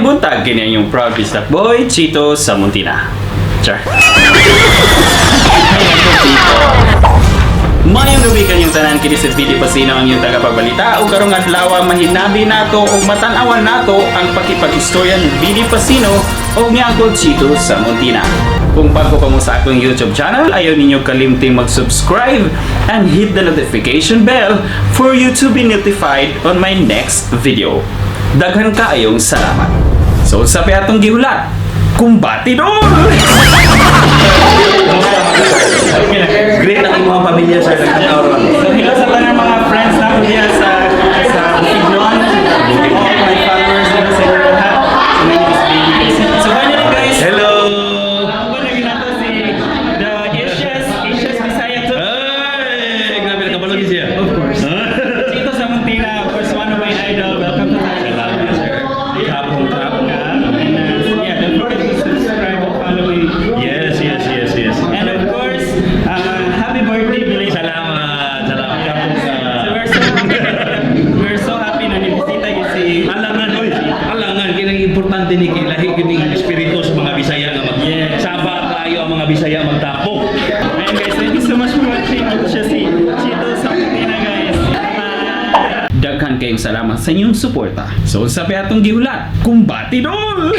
Maayong buntag, kini ang yung proud Bistak Boy, Chito Samuntina. Char. Mayong gabi kanyong tanan kini sa video pasino ang iyong tagapagbalita o karong adlaw mahinabi nato o matanawan nato ang pakipag-istorya ng video pasino o nga ako Chito Samuntina. Kung bago pa mo sa akong YouTube channel, ayaw ninyo kalimting mag-subscribe and hit the notification bell for you to be notified on my next video. Daghan kaayong salamat. So sa atong gihulat, kumbati doon! Great ang mga pamilya sa nagkatauron. So hello sa tanan mga friends na diya sa Ignon, all my followers na sa inyo lahat. So my name is Baby. So hello guys! Hello! Ako ba naging nato si the Asia's Bisaya to? Ay, grabe na kabalogin siya. Of course. Chito Samuntina, of course, one of my idol. Welcome to my channel. Kapong kapong. And yeah, don't forget to subscribe and follow me. Yes. And of course, happy birthday, Billy. Salamat. Kapong So we're so happy na nibisita yung si Alangan, oy. Alangan, kinang importante ni Kilahi, kining espiritu sa mga Bisaya nga mag... Yes. Saba kayo ang mga Bisaya magtapok. Ayan guys, thank you so much for watching. Ito siya si Chito Samuntina guys. Daghan kayong salamat sa inyong suporta. So sa atong gihulat, kumbati doon!